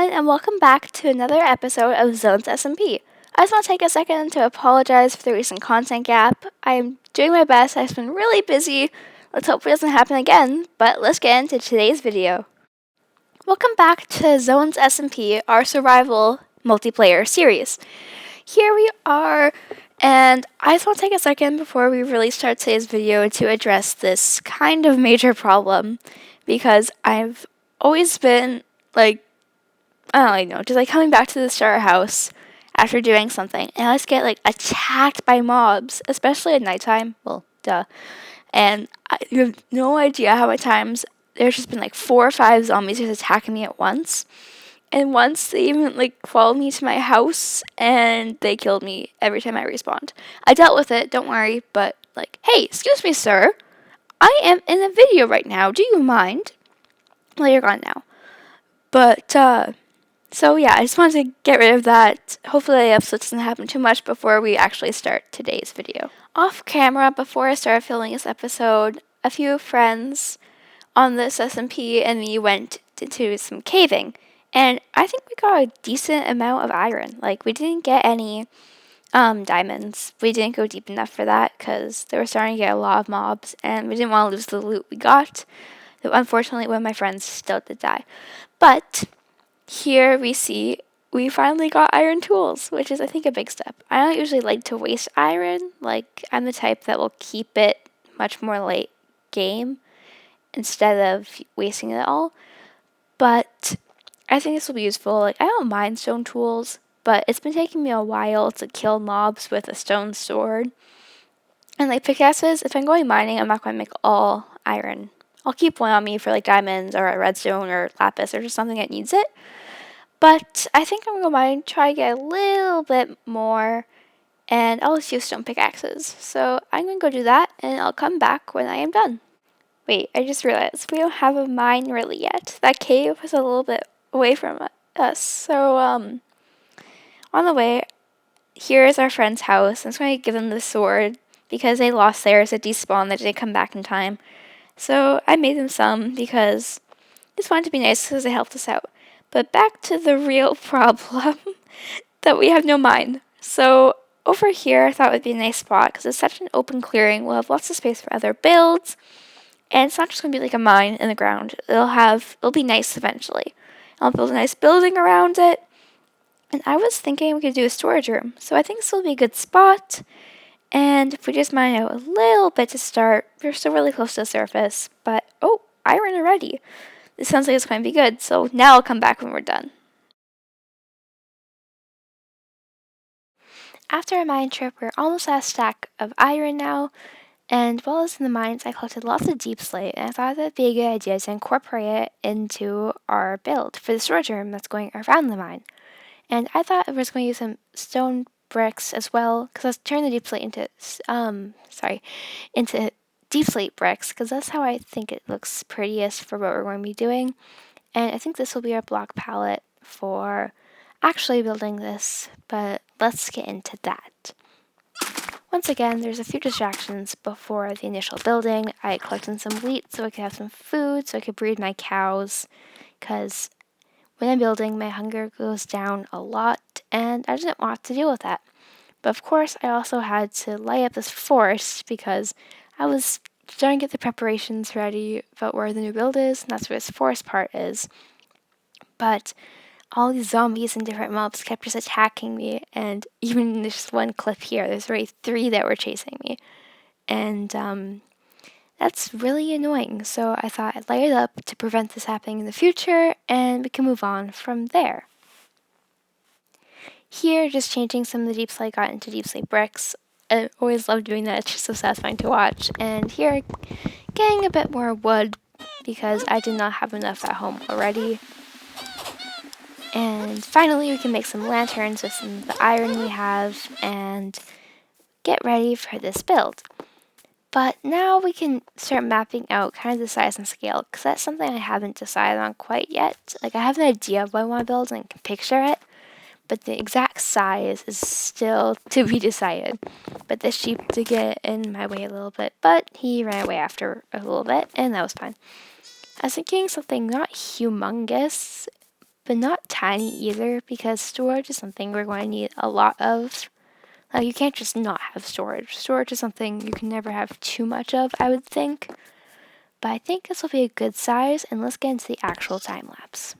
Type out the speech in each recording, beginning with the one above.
everyone, and welcome back to another episode of Zones SMP. I just want to take a second to apologize for the recent content gap. I'm doing my best. I've been really busy. Let's hope it doesn't happen again, but let's get into today's video. Welcome back to Zones SMP, our survival multiplayer series. Here we are, and I just want to take a second before we really start today's video to address this kind of major problem, because I've always been I don't know, just coming back to the starter house after doing something, and I just get attacked by mobs, especially at nighttime. Well, duh. And you have no idea how many times there's just been 4 or 5 zombies just attacking me at once. And once they even followed me to my house and they killed me every time I respawned. I dealt with it, don't worry, but hey, excuse me, sir. I am in a video right now. Do you mind? Well, you're gone now. But, so yeah, I just wanted to get rid of that. Hopefully the episode doesn't happen too much before we actually start today's video. Off camera, before I started filming this episode, a few friends on this SMP and me went to do some caving. And I think we got a decent amount of iron. We didn't get any diamonds. We didn't go deep enough for that because they were starting to get a lot of mobs and we didn't want to lose the loot we got. So unfortunately, one of my friends still did die. But here we see we finally got iron tools, which is, I think, a big step. I don't usually like to waste iron. I'm the type that will keep it much more late game instead of wasting it all. But I think this will be useful. I don't mind stone tools, but it's been taking me a while to kill mobs with a stone sword. And pickaxes, if I'm going mining, I'm not going to make all iron. I'll keep one on me for diamonds or a redstone or lapis or just something that needs it. But I think I'm going to try to get a little bit more, and I'll just use stone pickaxes. So I'm going to go do that, and I'll come back when I am done. Wait, I just realized we don't have a mine really yet. That cave was a little bit away from us. So on the way, here is our friend's house. I'm just going to give them the sword because they lost theirs at despawn. They didn't come back in time. So I made them some because I just wanted to be nice because they helped us out. But back to the real problem that we have no mine. So over here, I thought it would be a nice spot because it's such an open clearing. We'll have lots of space for other builds. And it's not just going to be a mine in the ground. It'll be nice eventually. I'll build a nice building around it. And I was thinking we could do a storage room. So I think this will be a good spot. And if we just mine out a little bit to start, we're still really close to the surface. But, oh, iron already. This sounds like it's going to be good, so now I'll come back when we're done. After a mine trip, we're almost at a stack of iron now, and while I was in the mines, I collected lots of deep slate, and I thought that would be a good idea to incorporate it into our build for the storage room that's going around the mine. And I thought I was going to use some stone bricks as well, because I was turning the deep slate into deep slate bricks, because that's how I think it looks prettiest for what we're going to be doing. And I think this will be our block palette for actually building this, but let's get into that. Once again, there's a few distractions before the initial building. I collected some wheat so I could have some food, so I could breed my cows, because when I'm building, my hunger goes down a lot, and I didn't want to deal with that. But of course, I also had to light up this forest because I was trying to get the preparations ready about where the new build is, and that's where this forest part is. But all these zombies and different mobs kept just attacking me, and even in this one clip here, there's already 3 that were chasing me. And that's really annoying, so I thought I'd light it up to prevent this happening in the future, and we can move on from there. Here, just changing some of the deep slate got into deep slate bricks. I always love doing that, it's just so satisfying to watch. And here, getting a bit more wood because I did not have enough at home already. And finally, we can make some lanterns with some of the iron we have and get ready for this build. But now we can start mapping out kind of the size and scale, because that's something I haven't decided on quite yet. I have an idea of what I want to build and can picture it, but the exact size is still to be decided. But this sheep did get in my way a little bit, but he ran away after a little bit, and that was fine. I was thinking something not humongous, but not tiny either, because storage is something we're going to need a lot of. You can't just not have storage. Storage is something you can never have too much of, I would think. But I think this will be a good size, and let's get into the actual time lapse.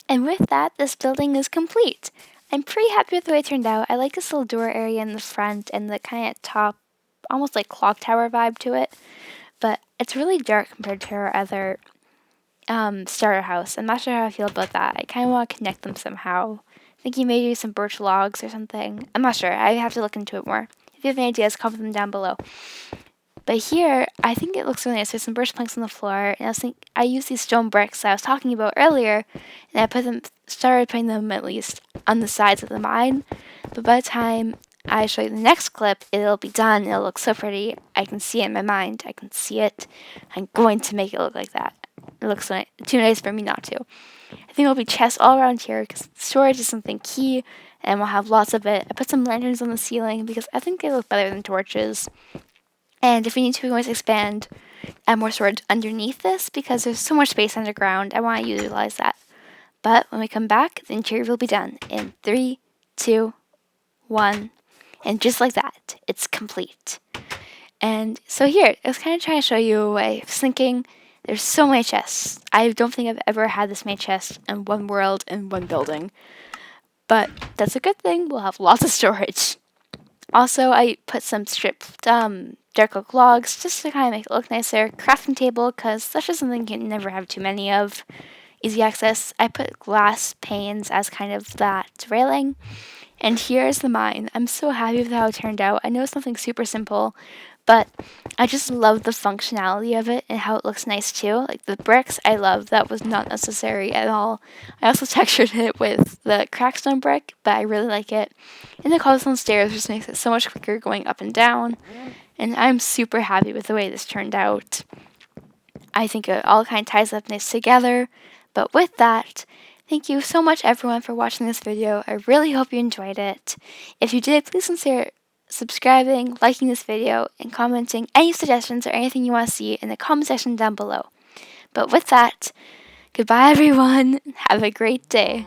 And with that, this building is complete. I'm pretty happy with the way it turned out. I like this little door area in the front and the kind of top, almost like clock tower vibe to it. But it's really dark compared to our other starter house. I'm not sure how I feel about that. I kind of want to connect them somehow. I think you may do some birch logs or something. I'm not sure. I have to look into it more. If you have any ideas, comment them down below. But here, I think it looks really nice. There's some birch planks on the floor, and I used these stone bricks I was talking about earlier, and I started putting them at least on the sides of the mine. But by the time I show you the next clip, it'll be done. It'll look so pretty. I can see it in my mind. I can see it. I'm going to make it look like that. It looks too nice for me not to. I think there'll be chests all around here because storage is something key, and we'll have lots of it. I put some lanterns on the ceiling because I think they look better than torches. And if we need to, we always expand, add more storage underneath this because there's so much space underground. I want to utilize that. But when we come back, the interior will be done in 3, 2, 1, and just like that, it's complete. And so here, I was kind of trying to show you, I was thinking, there's so many chests. I don't think I've ever had this many chests in one world, in one building. But that's a good thing, we'll have lots of storage. Also, I put some stripped dark oak logs just to kind of make it look nicer. Crafting table, because that's just something you can never have too many of. Easy access. I put glass panes as kind of that railing. And here's the mine. I'm so happy with how it turned out. I know it's something super simple, but I just love the functionality of it and how it looks nice too. Like the bricks, I love. That was not necessary at all. I also textured it with the crackstone brick, but I really like it. And the cobblestone stairs just makes it so much quicker going up and down. And I'm super happy with the way this turned out. I think it all kind of ties up nice together. But with that, thank you so much everyone for watching this video. I really hope you enjoyed it. If you did, please consider subscribing, liking this video, and commenting any suggestions or anything you want to see in the comment section down below. But with that, goodbye everyone. Have a great day.